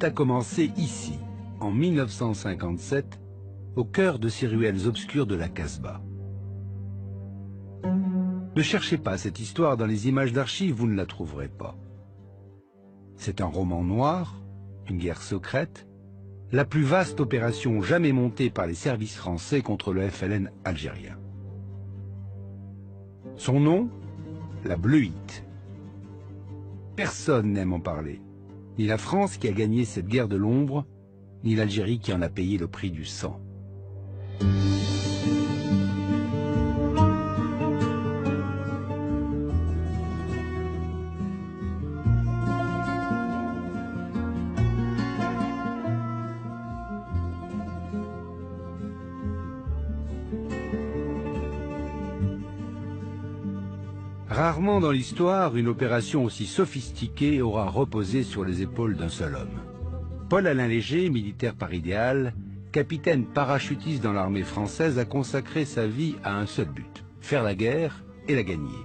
a commencé ici, en 1957, au cœur de ces ruelles obscures de la Casbah. Ne cherchez pas cette histoire dans les images d'archives, vous ne la trouverez pas. C'est un roman noir, une guerre secrète, la plus vaste opération jamais montée par les services français contre le FLN algérien. Son nom, la Bleuite. Personne n'aime en parler. Ni la France qui a gagné cette guerre de l'ombre, ni l'Algérie qui en a payé le prix du sang. Rarement dans l'histoire, une opération aussi sophistiquée aura reposé sur les épaules d'un seul homme. Paul-Alain Léger, militaire par idéal, capitaine parachutiste dans l'armée française, a consacré sa vie à un seul but, faire la guerre et la gagner.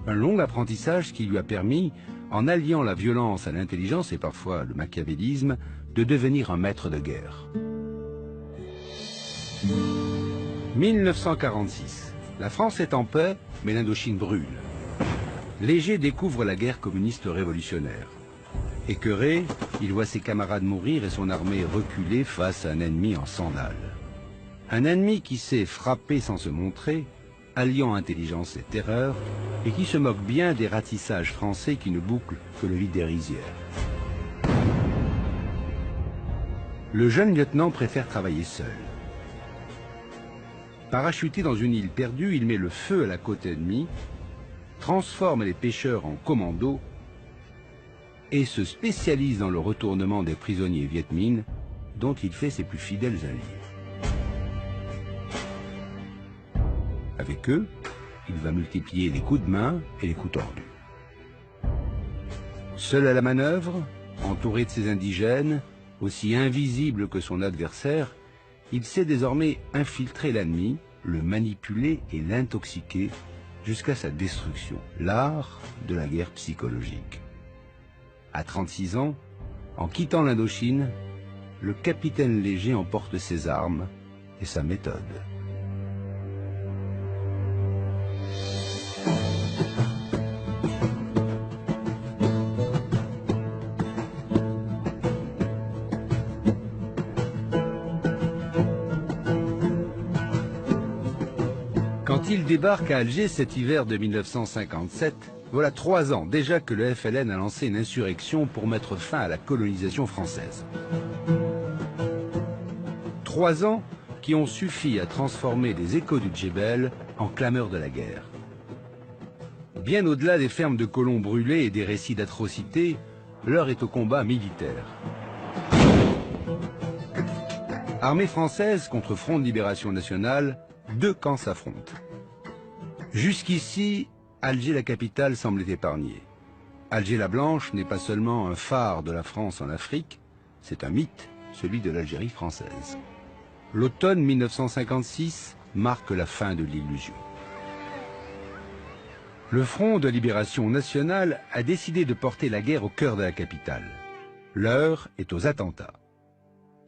Un long apprentissage qui lui a permis, en alliant la violence à l'intelligence et parfois le machiavélisme, de devenir un maître de guerre. 1946. La France est en paix, mais l'Indochine brûle. Léger découvre la guerre communiste révolutionnaire. Écœuré, il voit ses camarades mourir et son armée reculer face à un ennemi en sandales. Un ennemi qui sait frapper sans se montrer, alliant intelligence et terreur, et qui se moque bien des ratissages français qui ne bouclent que le vide des rizières. Le jeune lieutenant préfère travailler seul. Parachuté dans une île perdue, il met le feu à la côte ennemie, transforme les pêcheurs en commandos et se spécialise dans le retournement des prisonniers Viet Minh, dont il fait ses plus fidèles alliés. Avec eux, il va multiplier les coups de main et les coups tordus. Seul à la manœuvre, entouré de ses indigènes, aussi invisible que son adversaire, il sait désormais infiltrer l'ennemi, le manipuler et l'intoxiquer jusqu'à sa destruction. L'art de la guerre psychologique. À 36 ans, en quittant l'Indochine, le capitaine Léger emporte ses armes et sa méthode. Quand il débarque à Alger cet hiver de 1957, voilà 3 ans déjà que le FLN a lancé une insurrection pour mettre fin à la colonisation française. 3 ans qui ont suffi à transformer les échos du Djebel en clameurs de la guerre. Bien au-delà des fermes de colons brûlés et des récits d'atrocités, l'heure est au combat militaire. Armée française contre Front de Libération Nationale, 2 camps s'affrontent. Jusqu'ici, Alger la capitale semblait épargnée. Alger la Blanche n'est pas seulement un phare de la France en Afrique, c'est un mythe, celui de l'Algérie française. L'automne 1956 marque la fin de l'illusion. Le Front de Libération Nationale a décidé de porter la guerre au cœur de la capitale. L'heure est aux attentats.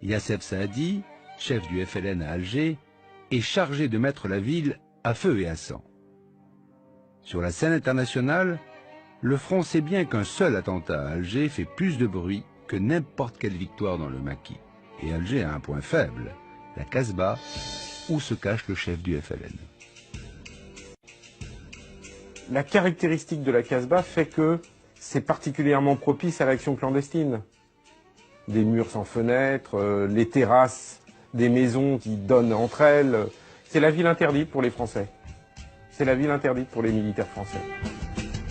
Yassef Saadi, chef du FLN à Alger, est chargé de mettre la ville à feu et à sang. Sur la scène internationale, le front sait bien qu'un seul attentat à Alger fait plus de bruit que n'importe quelle victoire dans le maquis. Et Alger a un point faible, la Casbah, où se cache le chef du FLN. La caractéristique de la Casbah fait que c'est particulièrement propice à l'action clandestine. Des murs sans fenêtres, les terrasses des maisons qui donnent entre elles. C'est la ville interdite pour les Français. C'est la ville interdite pour les militaires français.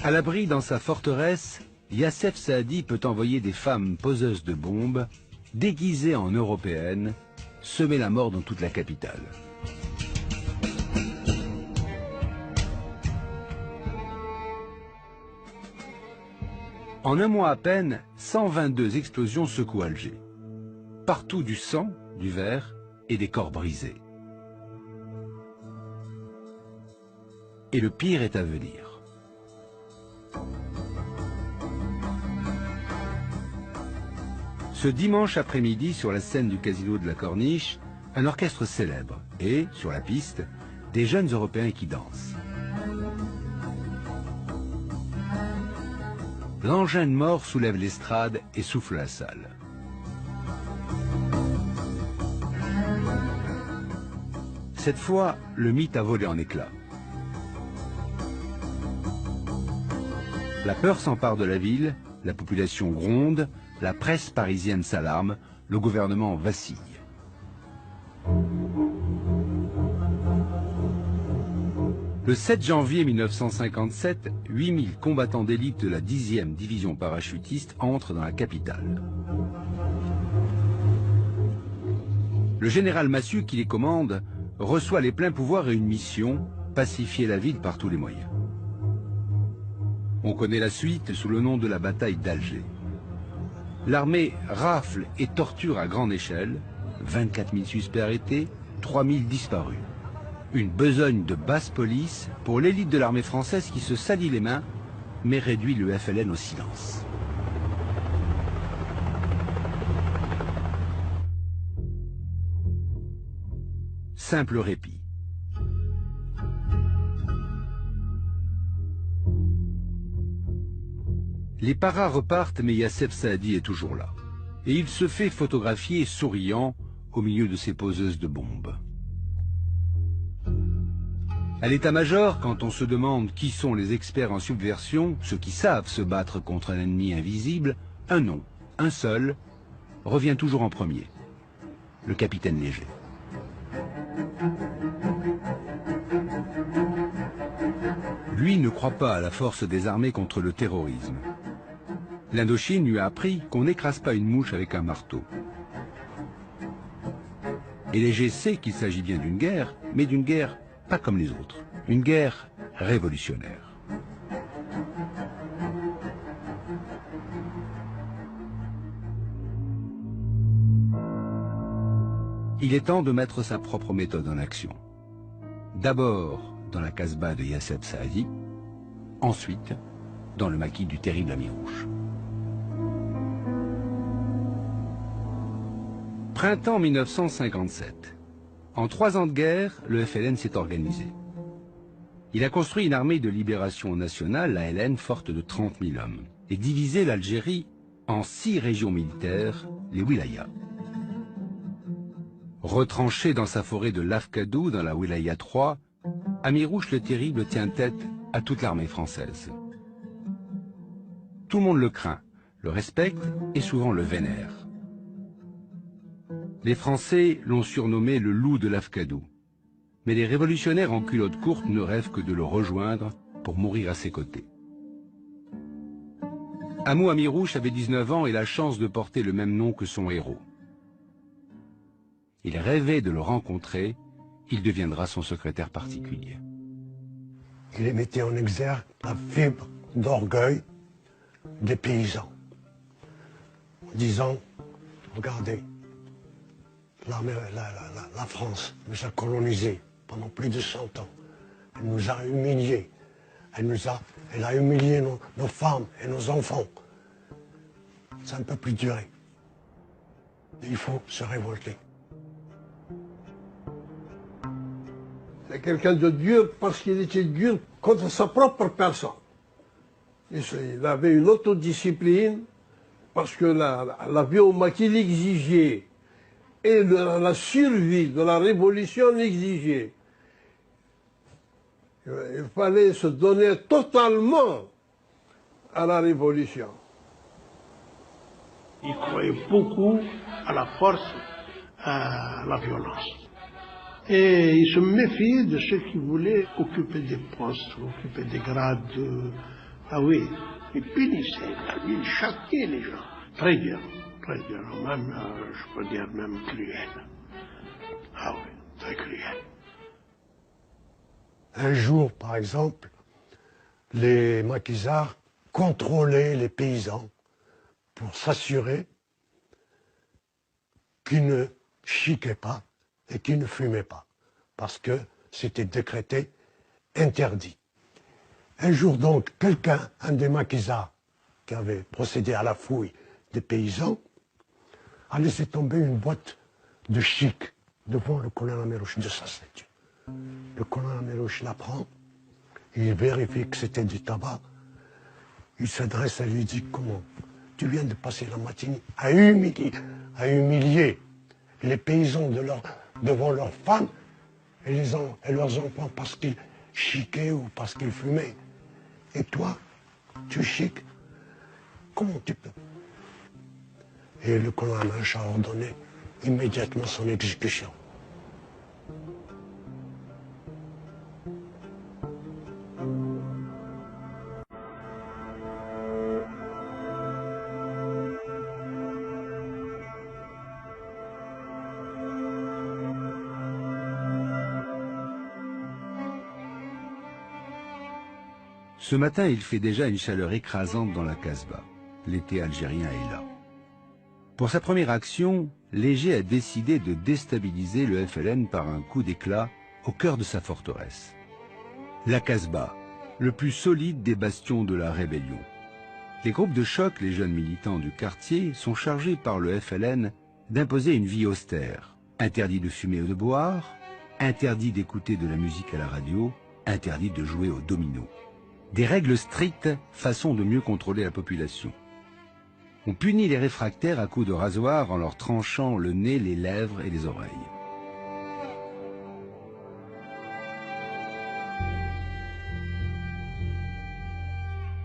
À l'abri dans sa forteresse, Yassef Saadi peut envoyer des femmes poseuses de bombes, déguisées en européennes, semer la mort dans toute la capitale. En un mois à peine, 122 explosions secouent Alger. Partout du sang, du verre et des corps brisés. Et le pire est à venir. Ce dimanche après-midi, sur la scène du Casino de la Corniche, un orchestre célèbre et, sur la piste, des jeunes Européens qui dansent. L'engin de mort soulève l'estrade et souffle la salle. Cette fois, le mythe a volé en éclats. La peur s'empare de la ville, la population gronde, la presse parisienne s'alarme, le gouvernement vacille. Le 7 janvier 1957, 8000 combattants d'élite de la 10e division parachutiste entrent dans la capitale. Le général Massu, qui les commande, reçoit les pleins pouvoirs et une mission, pacifier la ville par tous les moyens. On connaît la suite sous le nom de la bataille d'Alger. L'armée rafle et torture à grande échelle, 24 000 suspects arrêtés, 3 000 disparus. Une besogne de basse police pour l'élite de l'armée française qui se salit les mains, mais réduit le FLN au silence. Simple répit. Les paras repartent, mais Yassef Saadi est toujours là. Et il se fait photographier souriant au milieu de ses poseuses de bombes. À l'état-major, quand on se demande qui sont les experts en subversion, ceux qui savent se battre contre un ennemi invisible, un nom, un seul, revient toujours en premier. Le capitaine Léger. Lui ne croit pas à la force des armées contre le terrorisme. L'Indochine lui a appris qu'on n'écrase pas une mouche avec un marteau. Et Léger sait qu'il s'agit bien d'une guerre, mais d'une guerre pas comme les autres. Une guerre révolutionnaire. Il est temps de mettre sa propre méthode en action. D'abord dans la Casbah de Yassef Saadi, ensuite dans le maquis du terrible Amirouche. Printemps 1957. En 3 ans de guerre, le FLN s'est organisé. Il a construit une armée de libération nationale, la LN, forte de 30 000 hommes, et divisé l'Algérie en 6 régions militaires, les wilayas. Retranché dans sa forêt de Lafkadou, dans la wilaya 3, Amirouche le Terrible tient tête à toute l'armée française. Tout le monde le craint, le respecte et souvent le vénère. Les Français l'ont surnommé le loup de Lafkadou. Mais les révolutionnaires en culotte courte ne rêvent que de le rejoindre pour mourir à ses côtés. Amou Amirouche avait 19 ans et la chance de porter le même nom que son héros. Il rêvait de le rencontrer, il deviendra son secrétaire particulier. Il mettait en exergue la fibre d'orgueil des paysans, en disant, regardez, la France nous a colonisés pendant plus de 100 ans. Elle nous a humiliés. Elle a humilié nos femmes et nos enfants. Ça ne peut plus durer. Il faut se révolter. C'est quelqu'un de dur parce qu'il était dur contre sa propre personne. Il avait une autodiscipline parce que la vie au maquis l'exigeait. Et la survie de la révolution l'exigeait. Il fallait se donner totalement à la révolution. Il croyait beaucoup à la force, à la violence. Et il se méfiait de ceux qui voulaient occuper des postes, occuper des grades. Ah oui, il punissait, il châtiait les gens. Très dur. Même, je peux dire même cruel. Ah oui, très cruel. Un jour, par exemple, les maquisards contrôlaient les paysans pour s'assurer qu'ils ne chiquaient pas et qu'ils ne fumaient pas, parce que c'était décrété interdit. Un jour donc, un des maquisards qui avait procédé à la fouille des paysans, a laissé tomber une boîte de chic devant le colonel Amérouche de sa statue. Le colonel Amérouche la prend, il vérifie que c'était du tabac. Il s'adresse à lui et dit, comment? Tu viens de passer la matinée à humilier les paysans devant leurs femmes et leurs enfants parce qu'ils chiquaient ou parce qu'ils fumaient. Et toi, tu chiques? Comment tu peux? Et le colonel Amérouche a ordonné immédiatement son exécution. Ce matin, il fait déjà une chaleur écrasante dans la Casbah. L'été algérien est là. Pour sa première action, Léger a décidé de déstabiliser le FLN par un coup d'éclat au cœur de sa forteresse. La Casbah, le plus solide des bastions de la rébellion. Les groupes de choc, les jeunes militants du quartier, sont chargés par le FLN d'imposer une vie austère. Interdit de fumer ou de boire, interdit d'écouter de la musique à la radio, interdit de jouer au domino. Des règles strictes, façon de mieux contrôler la population. On punit les réfractaires à coups de rasoir en leur tranchant le nez, les lèvres et les oreilles.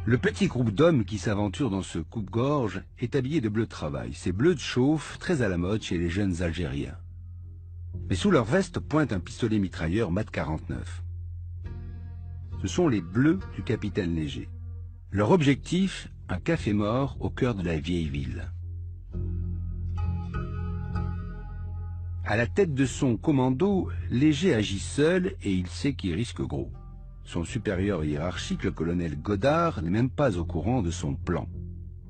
Le petit groupe d'hommes qui s'aventure dans ce coupe-gorge est habillé de bleu de travail. Ces bleus de chauffe, très à la mode chez les jeunes Algériens. Mais sous leur veste pointe un pistolet mitrailleur Mat 49. Ce sont les bleus du capitaine Léger. Leur objectif, un café mort au cœur de la vieille ville. À la tête de son commando, Léger agit seul et il sait qu'il risque gros. Son supérieur hiérarchique, le colonel Godard, n'est même pas au courant de son plan.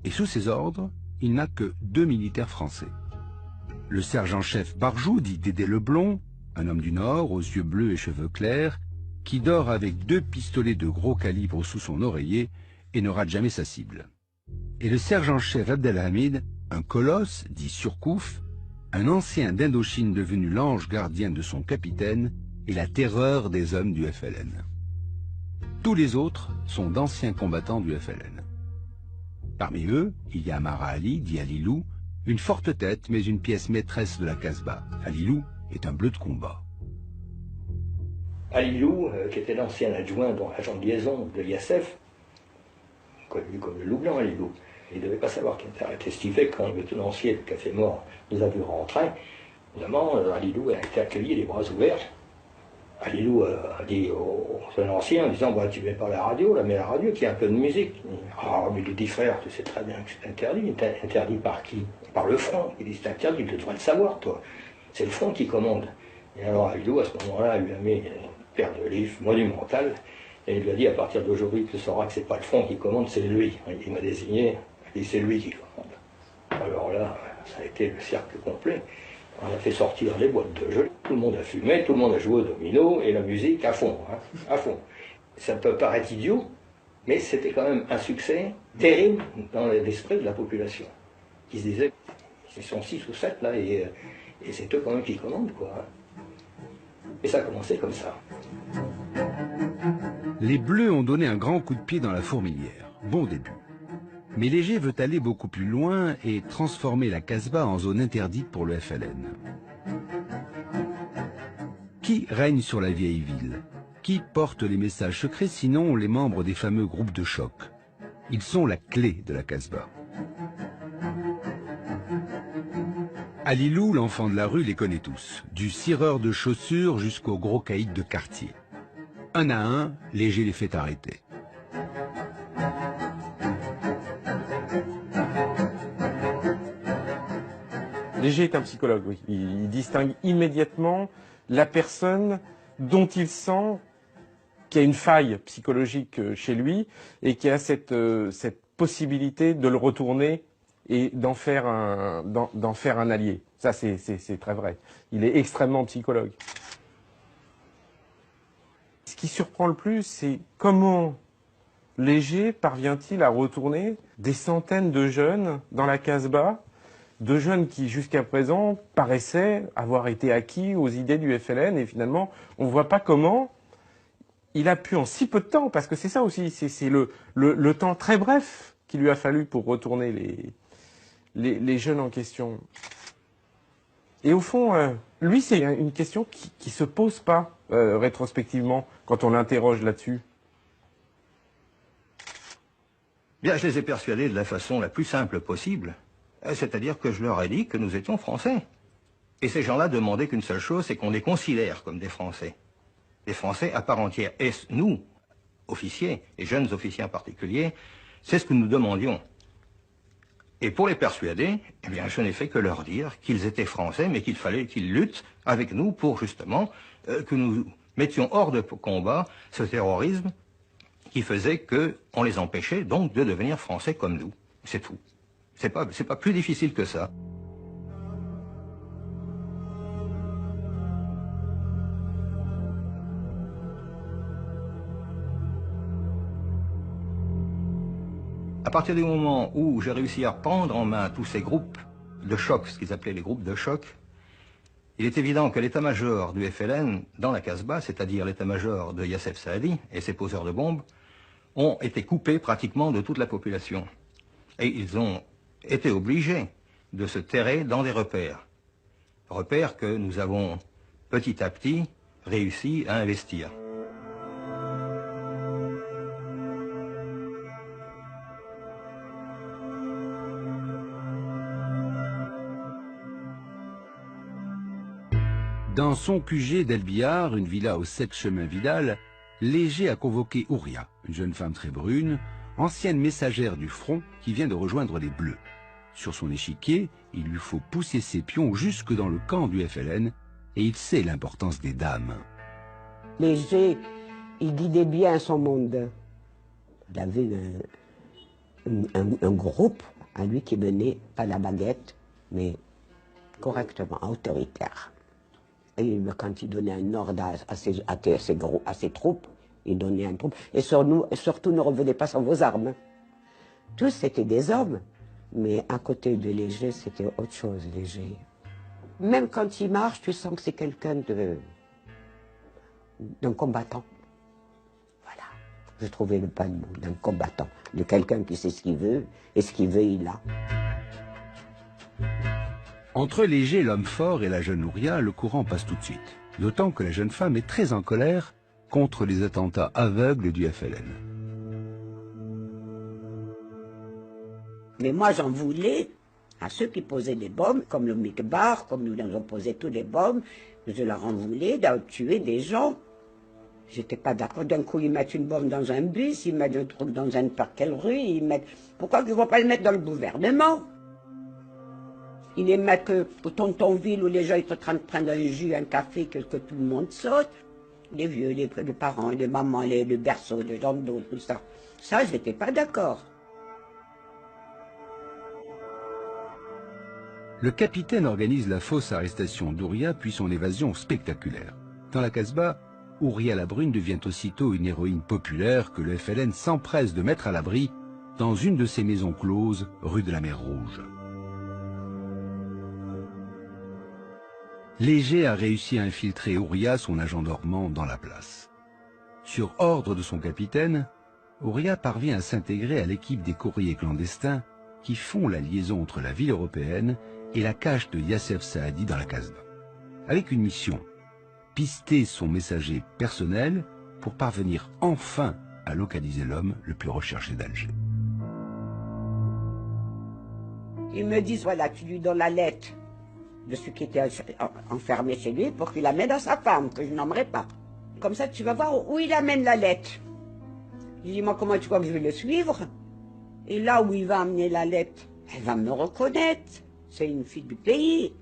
Et sous ses ordres, il n'a que 2 militaires français. Le sergent-chef Barjou, dit Dédé Leblond, un homme du Nord, aux yeux bleus et cheveux clairs, qui dort avec 2 pistolets de gros calibre sous son oreiller et ne rate jamais sa cible. Et le sergent-chef Abdelhamid, un colosse, dit Surcouf, un ancien d'Indochine devenu l'ange gardien de son capitaine et la terreur des hommes du FLN. Tous les autres sont d'anciens combattants du FLN. Parmi eux, il y a Amara Ali, dit Alilou, une forte tête mais une pièce maîtresse de la Casbah. Alilou est un bleu de combat. Alilou, qui était l'ancien adjoint, donc agent de liaison de l'ISF, connu comme le loup blanc, Alilou. Il ne devait pas savoir qu'il était arrêté. Ce qui fait que quand le tenancier de Café Mort nous a vu rentrer, évidemment, Alilou a été accueilli les bras ouverts. Alilou a dit au tenancier en disant bah, tu mets pas la radio, là, mais la radio qui a un peu de musique. Ah, mais il dit frère, tu sais très bien que c'est interdit. Interdit par qui? Par le front. Il dit c'est interdit, tu devrais le savoir, toi. C'est le front qui commande. Et alors Alilou, à ce moment-là, lui a mis une paire de livres monumentales. Et il lui a dit, à partir d'aujourd'hui, tu sauras que c'est pas le front qui commande, c'est lui. Il m'a désigné, il dit, c'est lui qui commande. Alors là, ça a été le cercle complet. On a fait sortir les boîtes de jeu, tout le monde a fumé, tout le monde a joué au domino, et la musique à fond, hein, à fond. Ça peut paraître idiot, mais c'était quand même un succès terrible dans l'esprit de la population. Qui se disait, ils sont 6 ou 7 là, et c'est eux quand même qui commandent, quoi. Hein. Et ça a commencé comme ça. Les Bleus ont donné un grand coup de pied dans la fourmilière. Bon début. Mais Léger veut aller beaucoup plus loin et transformer la Casbah en zone interdite pour le FLN. Qui règne sur la vieille ville? Qui porte les messages secrets sinon les membres des fameux groupes de choc? Ils sont la clé de la Casbah. Alilou, l'enfant de la rue, les connaît tous. Du cireur de chaussures jusqu'au gros caïd de quartier. Un à un, Léger les fait arrêter. Léger est un psychologue, oui. Il distingue immédiatement la personne dont il sent qu'il y a une faille psychologique chez lui et qui a cette possibilité de le retourner et d'en faire un allié. Ça, c'est très vrai. Il est extrêmement psychologue. Ce qui surprend le plus, c'est comment Léger parvient-il à retourner des centaines de jeunes dans la Casbah de jeunes qui, jusqu'à présent, paraissaient avoir été acquis aux idées du FLN, et finalement, on ne voit pas comment il a pu en si peu de temps, parce que c'est ça aussi, c'est le temps très bref qu'il lui a fallu pour retourner les jeunes en question. Et au fond, lui, c'est une question qui se pose pas rétrospectivement quand on l'interroge là-dessus. Bien, je les ai persuadés de la façon la plus simple possible, c'est-à-dire que je leur ai dit que nous étions Français. Et ces gens-là demandaient qu'une seule chose, c'est qu'on les considère comme des Français à part entière. Et nous, officiers, et jeunes officiers en particulier, c'est ce que nous demandions. Et pour les persuader, eh bien, je n'ai fait que leur dire qu'ils étaient Français, mais qu'il fallait qu'ils luttent avec nous pour justement que nous mettions hors de combat ce terrorisme qui faisait qu'on les empêchait donc de devenir Français comme nous. C'est tout. C'est pas plus difficile que ça. À partir du moment où j'ai réussi à prendre en main tous ces groupes de choc, ce qu'ils appelaient les groupes de choc, il est évident que l'état-major du FLN dans la Casbah, c'est-à-dire l'état-major de Youssef Saadi et ses poseurs de bombes, ont été coupés pratiquement de toute la population. Et ils ont été obligés de se terrer dans des repères. Repères que nous avons petit à petit réussi à investir. Dans son QG d'El Biar, une villa aux 7 chemins Vidal, Léger a convoqué Ouria, une jeune femme très brune, ancienne messagère du front qui vient de rejoindre les Bleus. Sur son échiquier, il lui faut pousser ses pions jusque dans le camp du FLN et il sait l'importance des dames. Léger, il guidait bien son monde. Il avait un groupe à lui qui menait, pas la baguette, mais correctement, autoritaire. Et quand il donnait un ordre à ses troupes, il donnait un troupe. Et surtout, ne revenez pas sans vos armes. Tous, c'était des hommes. Mais à côté de Léger, c'était autre chose, Léger. Même quand il marche, tu sens que c'est quelqu'un d'un combattant. Voilà. Je trouvais le pas de mot, d'un combattant. De quelqu'un qui sait ce qu'il veut, et ce qu'il veut, il l'a. Entre Léger, l'homme fort, et la jeune Ouria, le courant passe tout de suite. D'autant que la jeune femme est très en colère contre les attentats aveugles du FLN. Mais moi, j'en voulais à ceux qui posaient des bombes, comme le Mikbar, comme nous avons posé tous les bombes. Je leur en voulais de tuer des gens. J'étais pas d'accord. D'un coup, ils mettent une bombe dans un bus, ils mettent un truc dans un parquet rue, ils mettent... Pourquoi ils ne vont pas le mettre dans le gouvernement? Ils les mettent au tontonville où les gens sont en train de prendre un jus, un café, que tout le monde saute. Les vieux, les parents, les mamans, le berceau, les gens d'eau, tout ça. Ça, je n'étais pas d'accord. Le capitaine organise la fausse arrestation d'Ouria puis son évasion spectaculaire. Dans la Casbah, Ouria la Brune devient aussitôt une héroïne populaire que le FLN s'empresse de mettre à l'abri dans une de ses maisons closes, rue de la Mer Rouge. Léger a réussi à infiltrer Ouria, son agent dormant, dans la place. Sur ordre de son capitaine, Ouria parvient à s'intégrer à l'équipe des courriers clandestins qui font la liaison entre la ville européenne et la cache de Youssef Saadi dans la Casbah. Avec une mission, pister son messager personnel pour parvenir enfin à localiser l'homme le plus recherché d'Alger. Ils me disent, voilà, tu lui donnes la lettre de celui qui était enfermé chez lui pour qu'il l'amène à sa femme, que je n'aimerais pas. Comme ça, tu vas voir où il amène la lettre. Je dis, moi, comment tu crois que je vais le suivre? Et là où il va amener la lettre, elle va me reconnaître. C'est une fille du pays.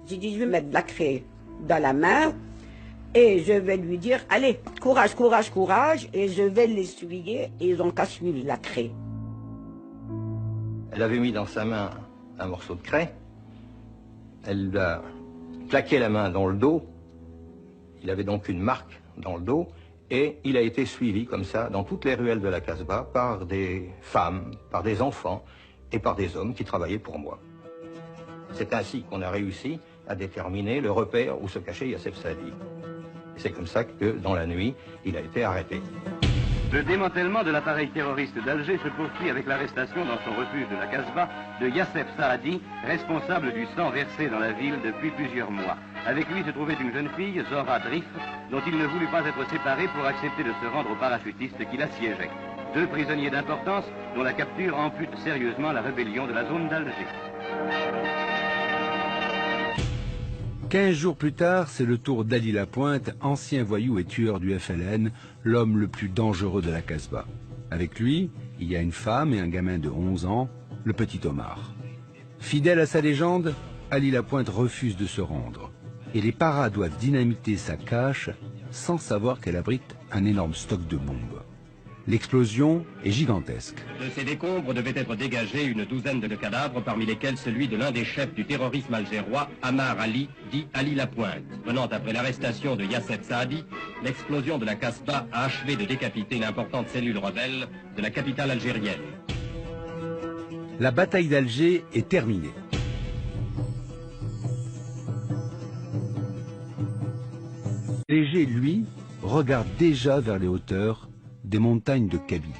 J'ai dit, je vais mettre la craie dans la main et je vais lui dire, allez, courage, courage, courage, et je vais l'essuyer et ils ont qu'à suivre la craie. Elle avait mis dans sa main un morceau de craie. Elle lui a plaqué la main dans le dos. Il avait donc une marque dans le dos. Et il a été suivi comme ça dans toutes les ruelles de la Casbah par des femmes, par des enfants et par des hommes qui travaillaient pour moi. C'est ainsi qu'on a réussi à déterminer le repère où se cachait Youssef Saadi. C'est comme ça que, dans la nuit, il a été arrêté. Le démantèlement de l'appareil terroriste d'Alger se poursuit avec l'arrestation dans son refuge de la Casbah de Youssef Saadi, responsable du sang versé dans la ville depuis plusieurs mois. Avec lui se trouvait une jeune fille, Zora Drif, dont il ne voulut pas être séparé pour accepter de se rendre aux parachutistes qui l'assiégeaient. 2 prisonniers d'importance dont la capture ampute sérieusement la rébellion de la zone d'Alger. 15 jours plus tard, c'est le tour d'Ali Lapointe, ancien voyou et tueur du FLN, l'homme le plus dangereux de la Casbah. Avec lui, il y a une femme et un gamin de 11 ans, le petit Omar. Fidèle à sa légende, Ali Lapointe refuse de se rendre. Et les paras doivent dynamiter sa cache sans savoir qu'elle abrite un énorme stock de bombes. L'explosion est gigantesque. De ces décombres devait être dégagés une douzaine de cadavres, parmi lesquels celui de l'un des chefs du terrorisme algérois, Ammar Ali, dit Ali Lapointe. Venant après l'arrestation de Youssef Saadi, l'explosion de la Casbah a achevé de décapiter l'importante cellule rebelle de la capitale algérienne. La bataille d'Alger est terminée. Léger, lui, regarde déjà vers les hauteurs des montagnes de Kabylie.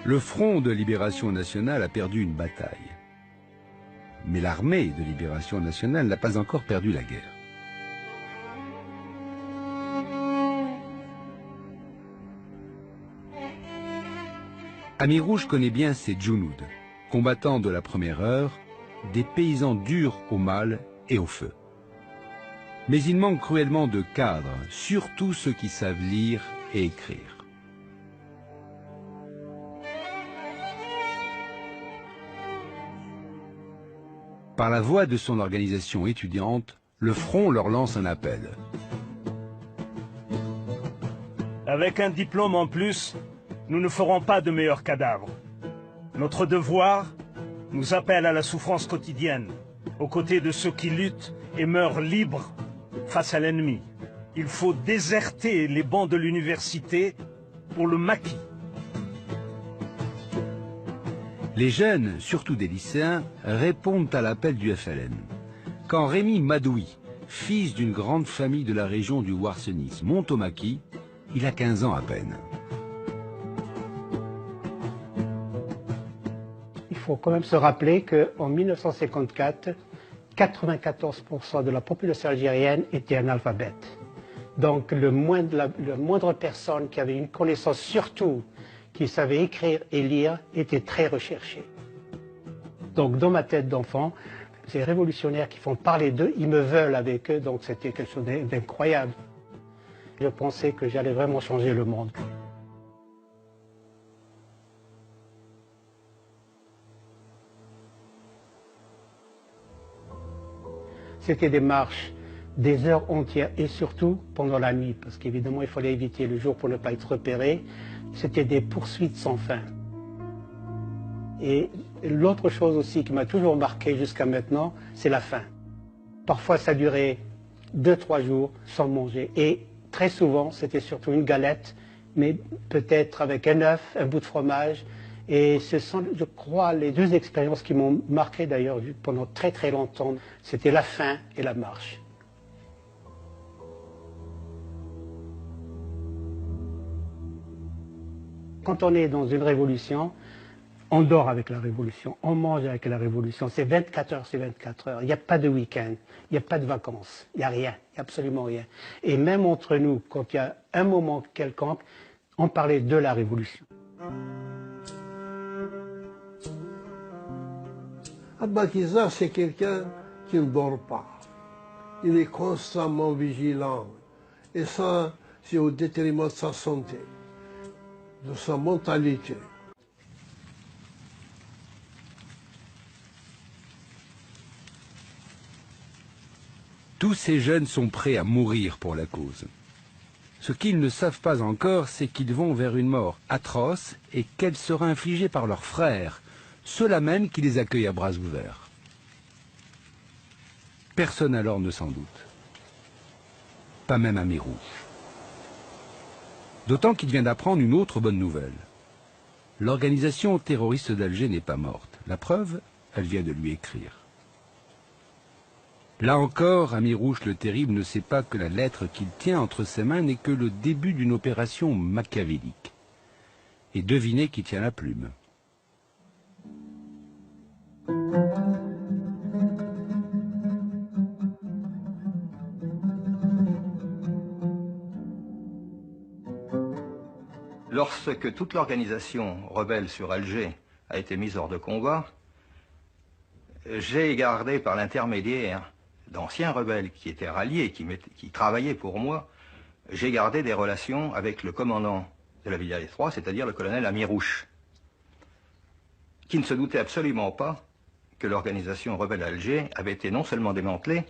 Le Front de Libération Nationale a perdu une bataille. Mais l'armée de Libération Nationale n'a pas encore perdu la guerre. Ami Rouge connaît bien ces Djounoud, combattants de la première heure, des paysans durs au mal et au feu. Mais il manque cruellement de cadres, surtout ceux qui savent lire et écrire. Par la voix de son organisation étudiante, le Front leur lance un appel. Avec un diplôme en plus, nous ne ferons pas de meilleurs cadavres. Notre devoir nous appelle à la souffrance quotidienne, aux côtés de ceux qui luttent et meurent libres face à l'ennemi. Il faut déserter les bancs de l'université pour le maquis. Les jeunes, surtout des lycéens, répondent à l'appel du FLN. Quand Rémi Madoui, fils d'une grande famille de la région du Ouarsenis, monte au maquis, il a 15 ans à peine. Il faut quand même se rappeler qu'en 1954, 94% de la population algérienne était analphabète. Donc la moindre personne qui avait une connaissance, surtout qui savait écrire et lire, était très recherchée. Donc dans ma tête d'enfant, ces révolutionnaires qui font parler d'eux, ils me veulent avec eux, donc c'était quelque chose d'incroyable. Je pensais que j'allais vraiment changer le monde. C'était des marches, des heures entières, et surtout pendant la nuit, parce qu'évidemment il fallait éviter le jour pour ne pas être repéré. C'était des poursuites sans fin. Et l'autre chose aussi qui m'a toujours marqué jusqu'à maintenant, c'est la faim. Parfois ça durait 2-3 jours sans manger, et très souvent c'était surtout une galette, mais peut-être avec un œuf, un bout de fromage. Et ce sont, je crois, les 2 expériences qui m'ont marqué d'ailleurs pendant très très longtemps. C'était la faim et la marche. Quand on est dans une révolution, on dort avec la révolution, on mange avec la révolution. C'est 24 heures, c'est 24 heures. Il n'y a pas de week-end, il n'y a pas de vacances, il n'y a rien, il n'y a absolument rien. Et même entre nous, quand il y a un moment quelconque, on parlait de la révolution. Abba Kizar, c'est quelqu'un qui ne dort pas. Il est constamment vigilant. Et ça, c'est au détriment de sa santé, de sa mentalité. Tous ces jeunes sont prêts à mourir pour la cause. Ce qu'ils ne savent pas encore, c'est qu'ils vont vers une mort atroce et qu'elle sera infligée par leurs frères, ceux-là même qui les accueillent à bras ouverts. Personne alors ne s'en doute. Pas même Ami Rouge. D'autant qu'il vient d'apprendre une autre bonne nouvelle. L'organisation terroriste d'Alger n'est pas morte. La preuve, elle vient de lui écrire. Là encore, Amirouche le Terrible ne sait pas que la lettre qu'il tient entre ses mains n'est que le début d'une opération machiavélique. Et devinez qui tient la plume. Lorsque toute l'organisation rebelle sur Alger a été mise hors de combat, j'ai gardé par l'intermédiaire d'anciens rebelles qui étaient ralliés, qui travaillaient pour moi, j'ai gardé des relations avec le commandant de la Wilaya 3, c'est-à-dire le colonel Amirouche, qui ne se doutait absolument pas que l'organisation rebelle d'Alger avait été non seulement démantelée,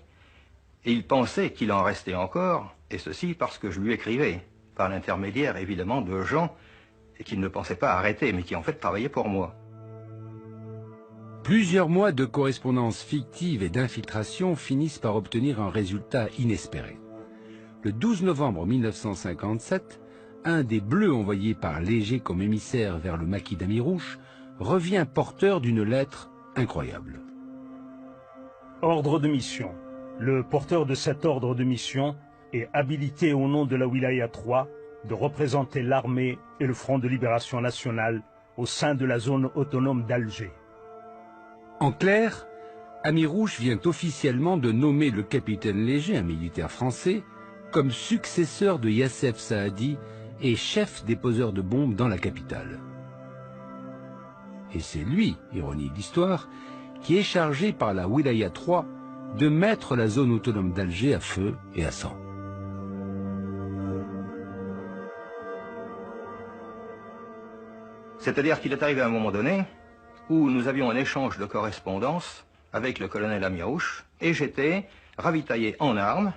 et il pensait qu'il en restait encore, et ceci parce que je lui écrivais, par l'intermédiaire évidemment de gens qu'il ne pensait pas arrêter, mais qui en fait travaillaient pour moi. Plusieurs mois de correspondance fictive et d'infiltration finissent par obtenir un résultat inespéré. Le 12 novembre 1957, un des bleus envoyés par Léger comme émissaire vers le maquis d'Amirouche revient porteur d'une lettre incroyable. Ordre de mission. Le porteur de cet ordre de mission est habilité au nom de la Wilaya 3 de représenter l'armée et le Front de Libération Nationale au sein de la zone autonome d'Alger. En clair, Amirouche vient officiellement de nommer le capitaine Léger, un militaire français, comme successeur de Yassef Saadi et chef des poseurs de bombes dans la capitale. Et c'est lui, ironie de l'histoire, qui est chargé par la Wilaya 3 de mettre la zone autonome d'Alger à feu et à sang. C'est-à-dire qu'il est arrivé à un moment donné où nous avions un échange de correspondance avec le colonel Amirouche et j'étais ravitaillé en armes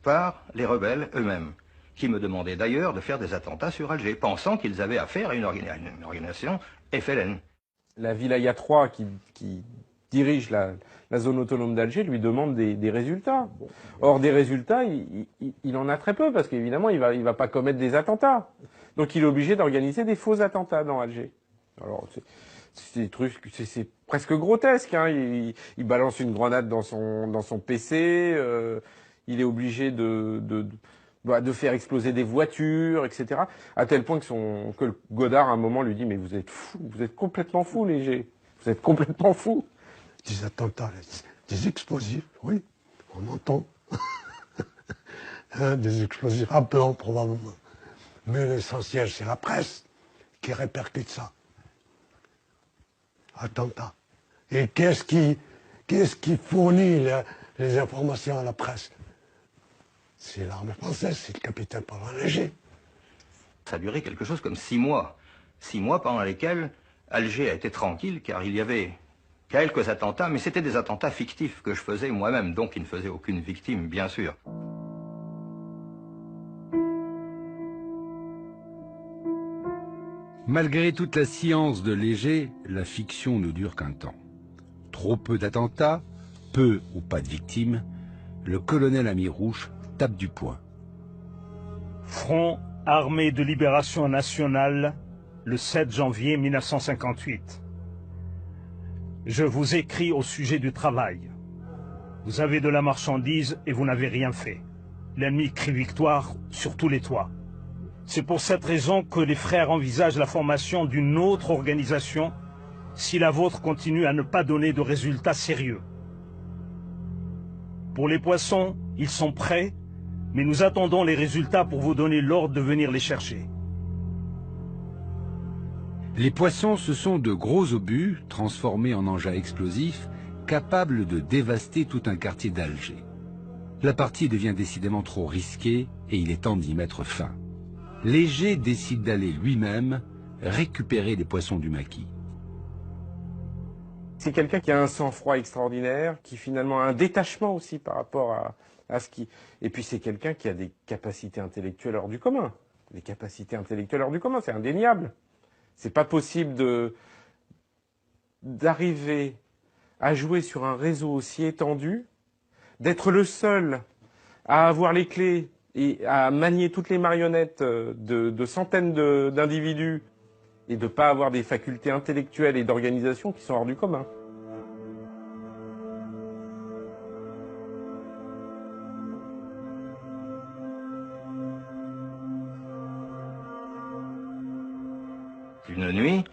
par les rebelles eux-mêmes, qui me demandaient d'ailleurs de faire des attentats sur Alger, pensant qu'ils avaient affaire à une organisation FLN. La Wilaya 3 qui dirige la zone autonome d'Alger lui demande des résultats. Or, des résultats, il en a très peu, parce qu'évidemment, il va pas commettre des attentats. Donc, il est obligé d'organiser des faux attentats dans Alger. Alors, c'est des trucs, c'est presque grotesque, hein. Il balance une grenade dans son PC, il est obligé de faire exploser des voitures, etc. À tel point que le Godard, à un moment, lui dit « Mais vous êtes fou, vous êtes complètement fou, Léger. Vous êtes complètement fou. » Des attentats, des explosifs, oui, on entend. Hein, des explosifs à blanc, probablement. Mais l'essentiel, c'est la presse qui répercute ça. Attentats. Et qu'est-ce qui fournit les informations à la presse? C'est l'armée française, c'est le capitaine Léger. Ça a duré quelque chose comme 6 mois. 6 mois pendant lesquels Alger a été tranquille, car il y avait quelques attentats, mais c'était des attentats fictifs que je faisais moi-même, donc qui ne faisaient aucune victime, bien sûr. Malgré toute la science de Léger, la fiction ne dure qu'un temps. Trop peu d'attentats, peu ou pas de victimes, le colonel Amirouche tape du poing. Front Armée de Libération Nationale, le 7 janvier 1958. Je vous écris au sujet du travail. Vous avez de la marchandise et vous n'avez rien fait. L'ennemi crie victoire sur tous les toits. C'est pour cette raison que les frères envisagent la formation d'une autre organisation si la vôtre continue à ne pas donner de résultats sérieux. Pour les poissons, ils sont prêts, mais nous attendons les résultats pour vous donner l'ordre de venir les chercher. Les poissons, ce sont de gros obus transformés en engins explosifs capables de dévaster tout un quartier d'Alger. La partie devient décidément trop risquée et il est temps d'y mettre fin. Léger décide d'aller lui-même récupérer les poissons du maquis. C'est quelqu'un qui a un sang-froid extraordinaire, qui finalement a un détachement aussi par rapport à ce qui... Et puis c'est quelqu'un qui a des capacités intellectuelles hors du commun. Des capacités intellectuelles hors du commun, c'est indéniable. C'est pas possible d'arriver à jouer sur un réseau aussi étendu, d'être le seul à avoir les clés et à manier toutes les marionnettes de centaines d'individus et de ne pas avoir des facultés intellectuelles et d'organisation qui sont hors du commun. Une nuit,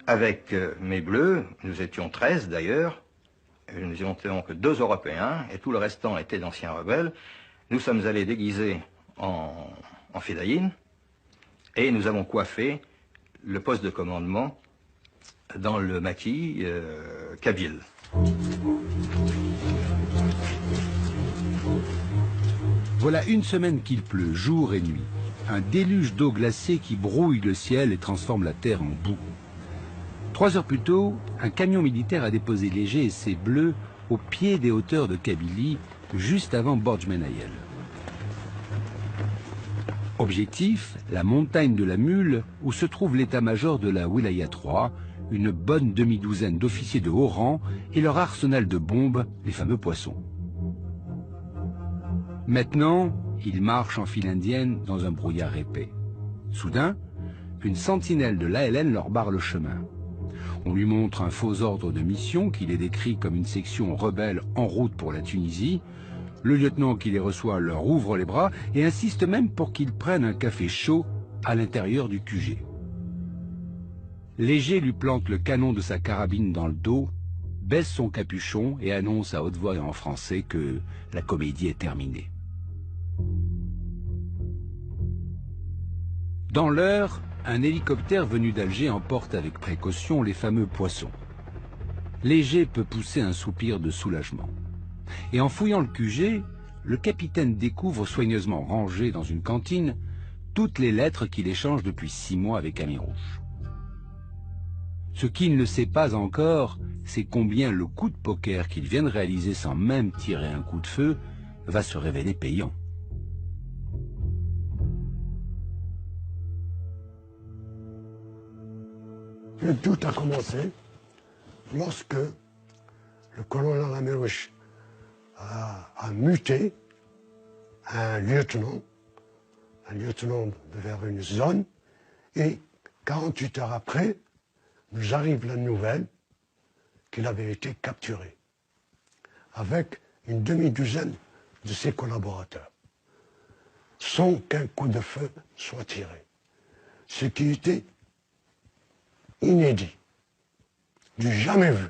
avec mes bleus, nous étions 13 d'ailleurs, nous étions que 2 Européens, et tout le restant était d'anciens rebelles. Nous sommes allés déguisés en fédayines, et nous avons coiffé le poste de commandement dans le maquis kabyle. Voilà une semaine qu'il pleut, jour et nuit. Un déluge d'eau glacée qui brouille le ciel et transforme la terre en boue. 3 heures plus tôt, un camion militaire a déposé Léger et ses bleus au pied des hauteurs de Kabylie, juste avant Borj-Menayel. Objectif, la montagne de la Mule, où se trouve l'état-major de la Wilaya 3, une bonne demi-douzaine d'officiers de haut rang et leur arsenal de bombes, les fameux poissons. Maintenant, ils marchent en file indienne dans un brouillard épais. Soudain, une sentinelle de l'ALN leur barre le chemin. On lui montre un faux ordre de mission qu'il est décrit comme une section rebelle en route pour la Tunisie. Le lieutenant qui les reçoit leur ouvre les bras et insiste même pour qu'ils prennent un café chaud à l'intérieur du QG. Léger lui plante le canon de sa carabine dans le dos, baisse son capuchon et annonce à haute voix et en français que la comédie est terminée. Dans l'heure, un hélicoptère venu d'Alger emporte avec précaution les fameux poissons. Léger peut pousser un soupir de soulagement. Et en fouillant le QG, le capitaine découvre soigneusement rangées dans une cantine toutes les lettres qu'il échange depuis 6 mois avec Amirouche. Ce qu'il ne sait pas encore, c'est combien le coup de poker qu'il vient de réaliser sans même tirer un coup de feu va se révéler payant. Le doute a commencé lorsque le colonel Amirouche a muté un lieutenant vers une zone, et 48 heures après, nous arrive la nouvelle qu'il avait été capturé, avec une demi-douzaine de ses collaborateurs, sans qu'un coup de feu soit tiré. Ce qui était inédit, du jamais vu,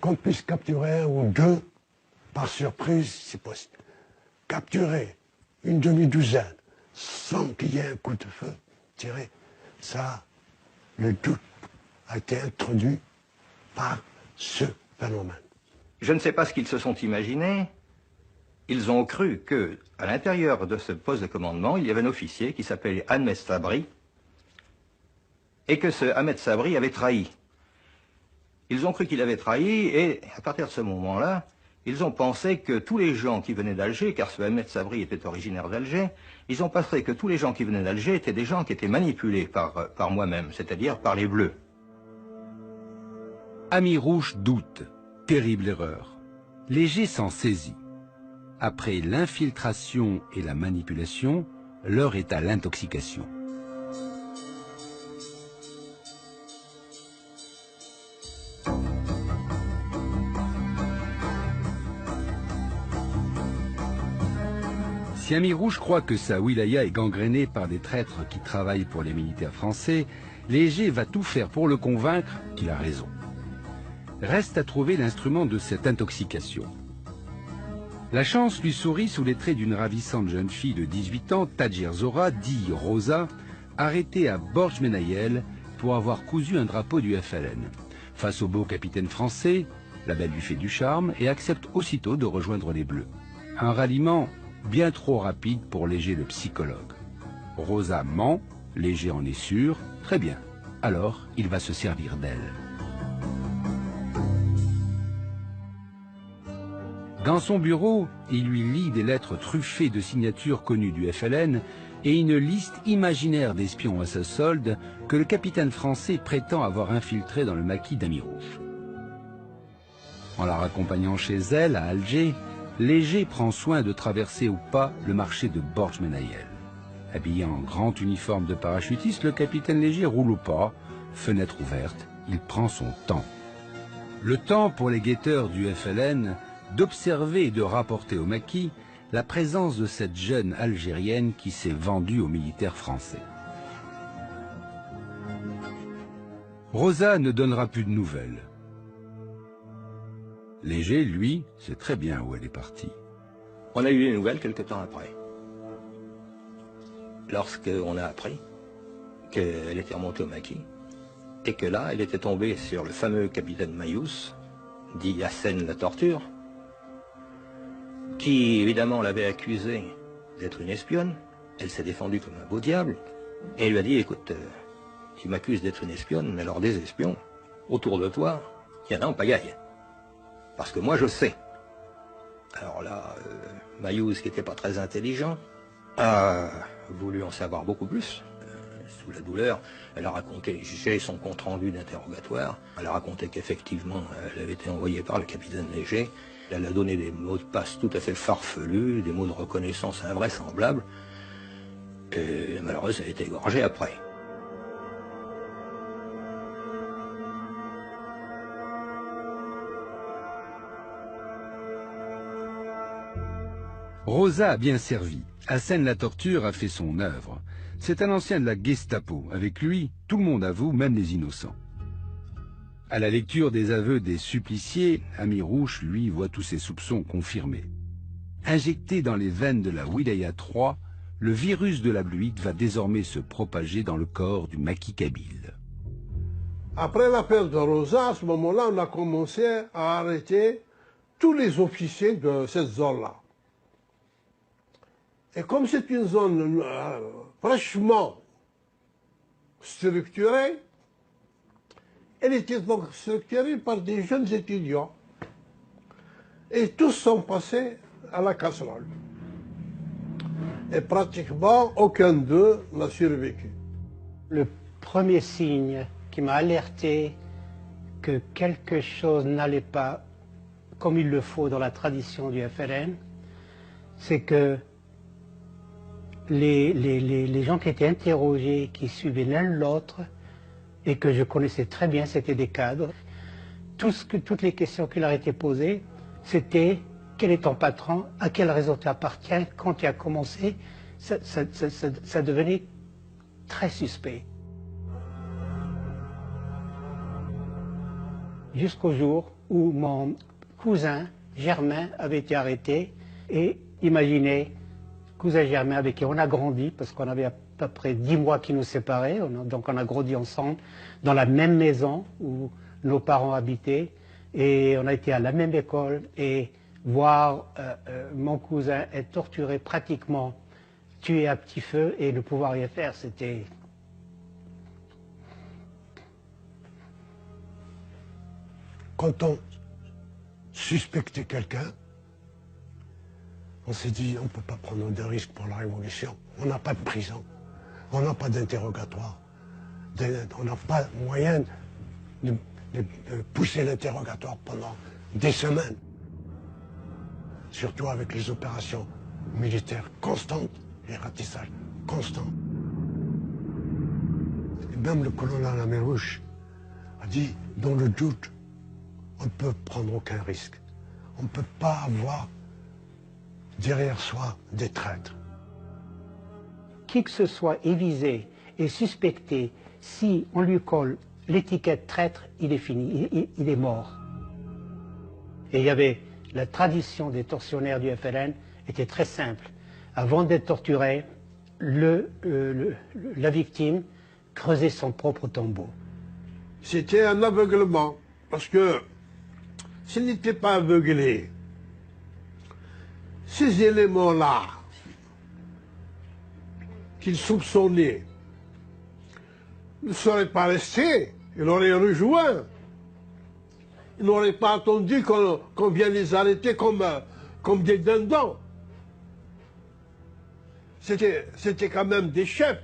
qu'on puisse capturer 1 ou 2 par surprise, si possible. Capturer une demi-douzaine sans qu'il y ait un coup de feu tiré, ça, le doute a été introduit par ce phénomène. Je ne sais pas ce qu'ils se sont imaginés. Ils ont cru que, à l'intérieur de ce poste de commandement, il y avait un officier qui s'appelait Ahmed Sabri, et que ce Ahmed Sabri avait trahi. Ils ont cru qu'il avait trahi, et à partir de ce moment-là, ils ont pensé que tous les gens qui venaient d'Alger, car ce Ahmed Sabri était originaire d'Alger, ils ont pensé que tous les gens qui venaient d'Alger étaient des gens qui étaient manipulés par moi-même, c'est-à-dire par les Bleus. Amirouche doute. Terrible erreur. Léger s'en saisit. Après l'infiltration et la manipulation, l'heure est à l'intoxication. Si Amirouche croit que sa wilaya est gangrénée par des traîtres qui travaillent pour les militaires français, Léger va tout faire pour le convaincre qu'il a raison. Reste à trouver l'instrument de cette intoxication. La chance lui sourit sous les traits d'une ravissante jeune fille de 18 ans, Tadjer Zora, dit Rosa, arrêtée à Borj-Menayel pour avoir cousu un drapeau du FLN. Face au beau capitaine français, la belle lui fait du charme et accepte aussitôt de rejoindre les Bleus. Un ralliement bien trop rapide pour Léger le psychologue. Rosa ment, Léger en est sûr, très bien. Alors, il va se servir d'elle. Dans son bureau, il lui lit des lettres truffées de signatures connues du FLN et une liste imaginaire d'espions à sa solde que le capitaine français prétend avoir infiltrés dans le maquis d'Amirouche. En la raccompagnant chez elle, à Alger, Léger prend soin de traverser au pas le marché de Borj-Menaïel. Habillé en grand uniforme de parachutiste, le capitaine Léger roule au pas, fenêtre ouverte, il prend son temps. Le temps pour les guetteurs du FLN d'observer et de rapporter au maquis la présence de cette jeune Algérienne qui s'est vendue aux militaires français. Rosa ne donnera plus de nouvelles. Léger, lui, sait très bien où elle est partie. On a eu des nouvelles quelque temps après. Lorsqu'on a appris qu'elle était remontée au maquis, et que là, elle était tombée sur le fameux capitaine Mayous, dit Hassen la torture, qui évidemment l'avait accusée d'être une espionne. Elle s'est défendue comme un beau diable, et il lui a dit, écoute, tu m'accuses d'être une espionne, mais alors des espions, autour de toi, il y en a en pagaille. Parce que moi je sais. Alors là, Mayous, qui n'était pas très intelligent, a voulu en savoir beaucoup plus. Sous la douleur, elle a raconté, j'ai son compte-rendu d'interrogatoire, elle a raconté qu'effectivement, elle avait été envoyée par le capitaine Léger, elle a donné des mots de passe tout à fait farfelus, des mots de reconnaissance invraisemblables, et malheureusement, elle a été égorgée après. Rosa a bien servi. Hassen la torture a fait son œuvre. C'est un ancien de la Gestapo. Avec lui, tout le monde avoue, même les innocents. À la lecture des aveux des suppliciés, Amirouche, lui, voit tous ses soupçons confirmés. Injecté dans les veines de la Wilaya 3, le virus de la bluite va désormais se propager dans le corps du maquis kabyle. Après l'appel de Rosa, à ce moment-là, on a commencé à arrêter tous les officiers de cette zone-là. Et comme c'est une zone fraîchement structurée, elle était donc structurée par des jeunes étudiants. Et tous sont passés à la casserole. Et pratiquement aucun d'eux n'a survécu. Le premier signe qui m'a alerté que quelque chose n'allait pas comme il le faut dans la tradition du FLN, c'est que les gens qui étaient interrogés, qui suivaient l'un l'autre, et que je connaissais très bien, c'était des cadres. Toutes les questions qui leur étaient posées, c'était quel est ton patron, à quel réseau tu appartiens, quand tu as commencé, ça devenait très suspect. Jusqu'au jour où mon cousin Germain avait été arrêté, et imaginez, cousin Germain avec qui on a grandi, parce qu'on avait à peu près 10 mois qui nous séparaient, donc on a grandi ensemble dans la même maison où nos parents habitaient, et on a été à la même école, et voir mon cousin être torturé, pratiquement tué à petit feu, et ne pouvoir rien faire, c'était... Quand on suspectait quelqu'un, on s'est dit, on ne peut pas prendre de risques pour la révolution. On n'a pas de prison, on n'a pas d'interrogatoire, on n'a pas moyen de pousser l'interrogatoire pendant des semaines. Surtout avec les opérations militaires constantes, les ratissages constants. Et même le colonel Amirouche a dit, dans le doute, on ne peut prendre aucun risque. On ne peut pas avoir derrière soi des traîtres. Qui que ce soit est visé et suspecté, si on lui colle l'étiquette traître, il est fini, il est mort. Et il y avait la tradition des tortionnaires du FLN était très simple. Avant d'être torturé, la victime creusait son propre tombeau. C'était un aveuglement, parce que s'il n'était pas aveuglé, ces éléments-là qu'il soupçonnait ne seraient pas restés, il aurait rejoint. Il n'aurait pas attendu qu'on vienne les arrêter comme des dindons. C'était quand même des chefs,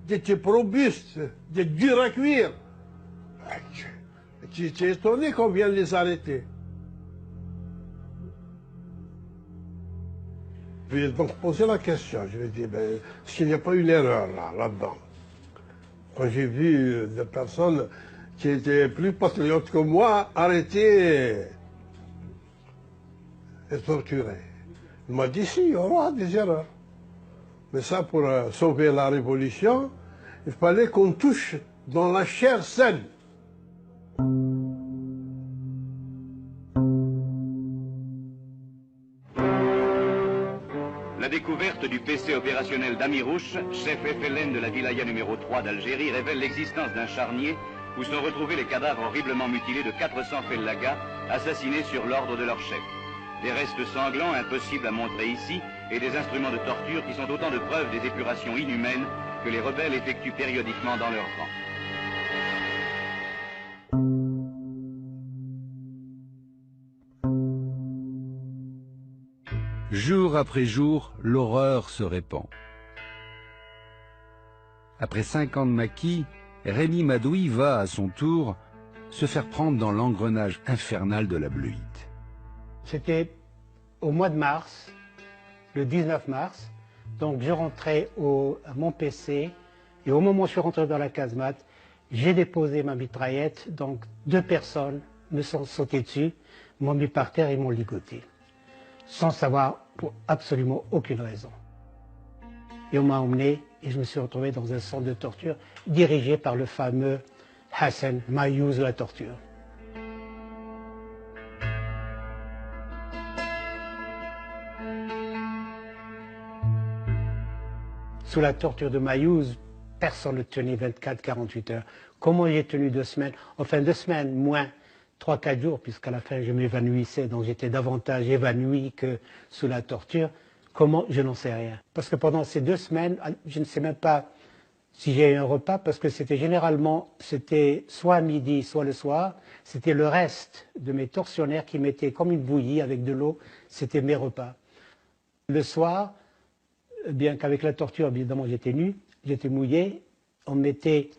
des types robustes, des durs à cuire. Tu es étonné qu'on vienne les arrêter. Je lui ai donc posé la question. Je lui ai dit, est-ce qu'il n'y a pas une erreur là-dedans? Quand j'ai vu des personnes qui étaient plus patriotes que moi arrêtées et torturées. Il m'a dit, si, il y aura des erreurs. Mais ça, pour sauver la révolution, il fallait qu'on touche dans la chair saine. La découverte du PC opérationnel d'Amirouche, chef FLN de la wilaya numéro 3 d'Algérie, révèle l'existence d'un charnier où sont retrouvés les cadavres horriblement mutilés de 400 fellagas assassinés sur l'ordre de leur chef. Des restes sanglants impossibles à montrer ici et des instruments de torture qui sont autant de preuves des épurations inhumaines que les rebelles effectuent périodiquement dans leurs rangs. Jour après jour, l'horreur se répand. Après 5 ans de maquis, Rémy Madoui va, à son tour, se faire prendre dans l'engrenage infernal de la bleuite. C'était au mois de mars, le 19 mars, donc je rentrais à mon PC, et au moment où je suis rentré dans la casemate, j'ai déposé ma mitraillette, donc 2 personnes me sont sautées dessus, m'ont mis par terre et m'ont ligoté, sans savoir pour absolument aucune raison. Et on m'a emmené et je me suis retrouvé dans un centre de torture dirigé par le fameux Hassan Mayouz la torture. Sous la torture de Mayouz, personne ne tenait 24-48 heures. Comment j'ai tenu 2 semaines? Enfin 2 semaines, moins 3-4 jours, puisqu'à la fin je m'évanouissais, donc j'étais davantage évanoui que sous la torture. Comment? Je n'en sais rien. Parce que pendant ces 2 semaines, je ne sais même pas si j'ai eu un repas, parce que c'était généralement, c'était soit à midi, soit le soir, c'était le reste de mes tortionnaires qui mettaient comme une bouillie avec de l'eau, c'était mes repas. Le soir, bien qu'avec la torture, évidemment, j'étais nu, j'étais mouillé, il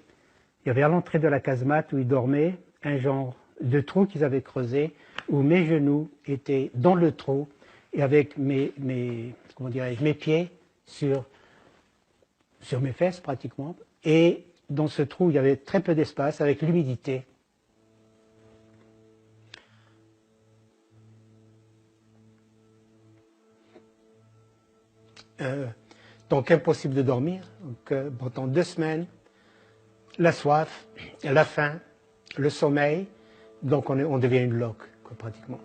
y avait à l'entrée de la casemate où ils dormaient, un genre de trou qu'ils avaient creusé, où mes genoux étaient dans le trou, et avec mes pieds sur mes fesses pratiquement, et dans ce trou, il y avait très peu d'espace, avec l'humidité. Donc impossible de dormir. Donc, pendant 2 semaines, la soif, la faim, le sommeil, donc on devient une loque, quoi, pratiquement.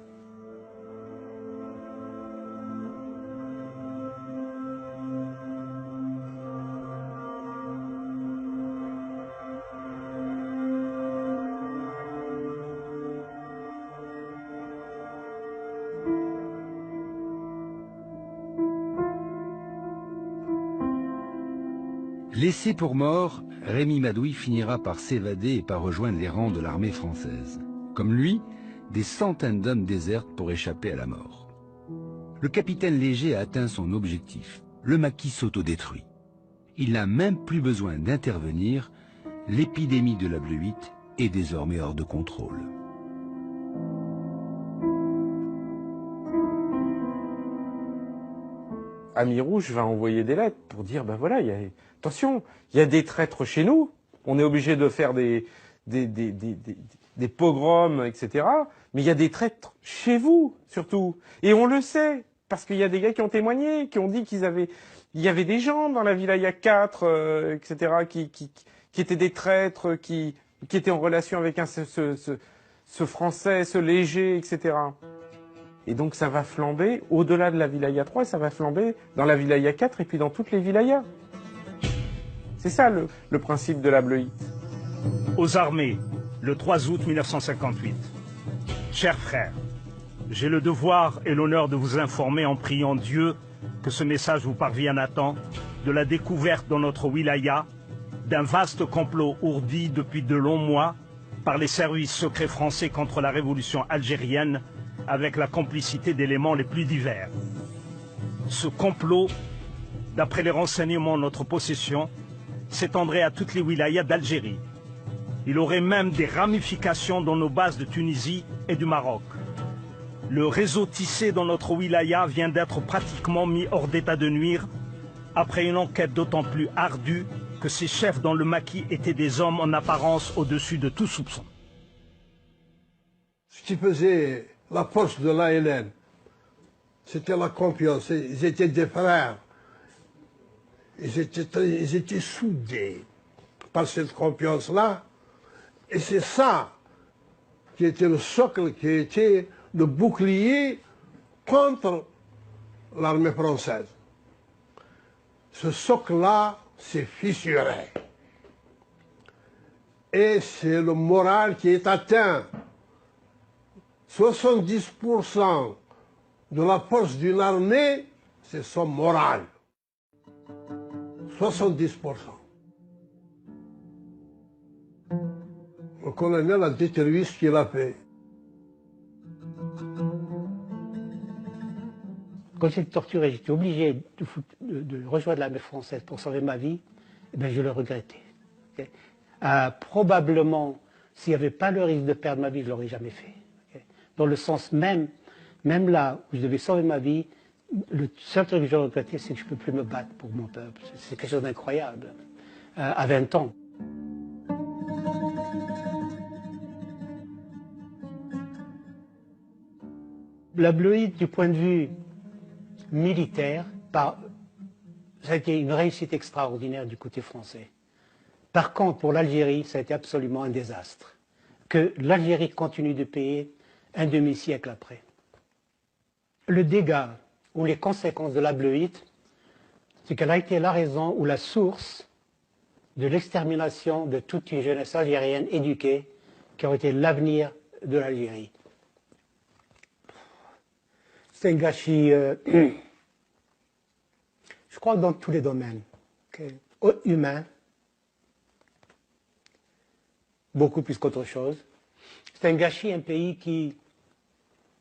Laissé pour mort, Rémy Madoui finira par s'évader et par rejoindre les rangs de l'armée française. Comme lui, des centaines d'hommes désertent pour échapper à la mort. Le capitaine Léger a atteint son objectif. Le maquis s'autodétruit. Il n'a même plus besoin d'intervenir. L'épidémie de la bleuite est désormais hors de contrôle. Amirouche va envoyer des lettres pour dire, ben voilà, attention, il y a des traîtres chez nous, on est obligé de faire des pogroms, etc. Mais il y a des traîtres chez vous, surtout. Et on le sait, parce qu'il y a des gars qui ont témoigné, qui ont dit il y avait des gens dans la wilaya 4, etc., qui étaient des traîtres, qui étaient en relation avec ce Français, ce Léger, etc. Et donc ça va flamber au-delà de la wilaya 3, ça va flamber dans la wilaya 4 et puis dans toutes les wilayas. C'est ça le principe de la bleuite. Aux armées, le 3 août 1958. Chers frères, j'ai le devoir et l'honneur de vous informer en priant Dieu que ce message vous parvienne à temps de la découverte dans notre wilaya d'un vaste complot ourdi depuis de longs mois par les services secrets français contre la révolution algérienne avec la complicité d'éléments les plus divers. Ce complot, d'après les renseignements en notre possession, s'étendrait à toutes les wilayas d'Algérie. Il aurait même des ramifications dans nos bases de Tunisie et du Maroc. Le réseau tissé dans notre wilaya vient d'être pratiquement mis hors d'état de nuire après une enquête d'autant plus ardue que ces chefs dans le maquis étaient des hommes en apparence au-dessus de tout soupçon. Ce qui faisait la force de l'ALN, c'était la confiance. Ils étaient des frères. Ils étaient soudés par cette confiance-là. Et c'est ça qui était le socle, qui était le bouclier contre l'armée française. Ce socle-là s'est fissuré. Et c'est le moral qui est atteint. 70% de la force d'une armée, c'est son moral. 70%. Le colonel a déterminé ce qu'il a fait. Quand j'étais torturé, j'étais obligé de rejoindre l'armée française pour sauver ma vie, eh bien, je le regrettais. Okay? Probablement, s'il n'y avait pas le risque de perdre ma vie, je ne l'aurais jamais fait. Okay? Dans le sens même là où je devais sauver ma vie, le seul truc que je regrettais, c'est que je ne peux plus me battre pour mon peuple. C'est quelque chose d'incroyable, à 20 ans. La Bleuite, du point de vue militaire, ça a été une réussite extraordinaire du côté français. Par contre, pour l'Algérie, ça a été absolument un désastre. Que l'Algérie continue de payer un demi-siècle après. Le dégât ou les conséquences de la Bleuite, c'est qu'elle a été la raison ou la source de l'extermination de toute une jeunesse algérienne éduquée qui aurait été l'avenir de l'Algérie. C'est un gâchis, je crois, dans tous les domaines. Okay. Humain, beaucoup plus qu'autre chose. C'est un gâchis, un pays qui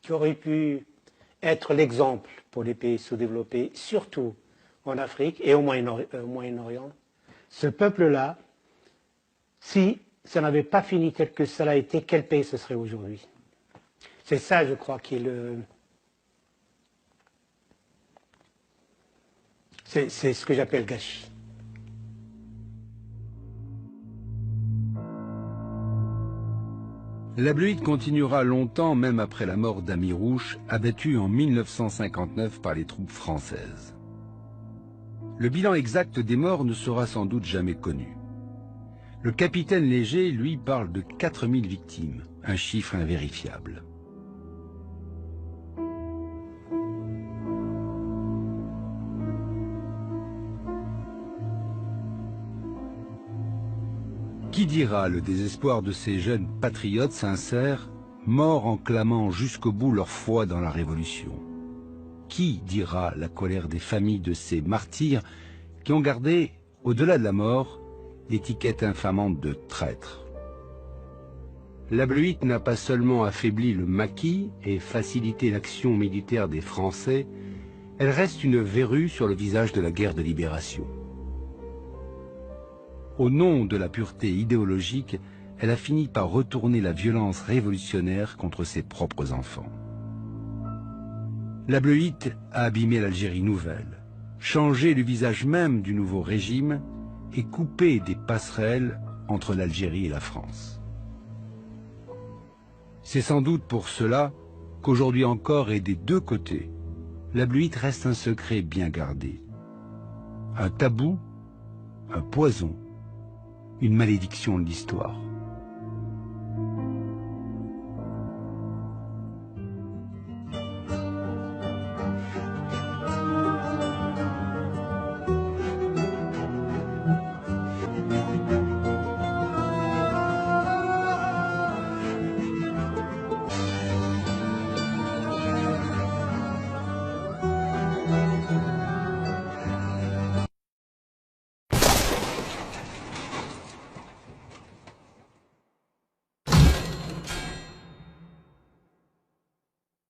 aurait pu être l'exemple pour les pays sous-développés, surtout en Afrique et au Moyen-Orient. Ce peuple-là, si ça n'avait pas fini tel que cela a été, quel pays ce serait aujourd'hui? C'est ça, je crois, qui est c'est ce que j'appelle gâchis. La Bleuite continuera longtemps, même après la mort d'Amirouche, abattu en 1959 par les troupes françaises. Le bilan exact des morts ne sera sans doute jamais connu. Le capitaine Léger, lui, parle de 4000 victimes, un chiffre invérifiable. Qui dira le désespoir de ces jeunes patriotes sincères, morts en clamant jusqu'au bout leur foi dans la Révolution? Qui dira la colère des familles de ces martyrs qui ont gardé, au-delà de la mort, l'étiquette infamante de traître? La Bleuite n'a pas seulement affaibli le maquis et facilité l'action militaire des Français, elle reste une verrue sur le visage de la guerre de libération. Au nom de la pureté idéologique, elle a fini par retourner la violence révolutionnaire contre ses propres enfants. La Bleuite a abîmé l'Algérie nouvelle, changé le visage même du nouveau régime et coupé des passerelles entre l'Algérie et la France. C'est sans doute pour cela qu'aujourd'hui encore et des deux côtés, la Bleuite reste un secret bien gardé. Un tabou, un poison, une malédiction de l'histoire.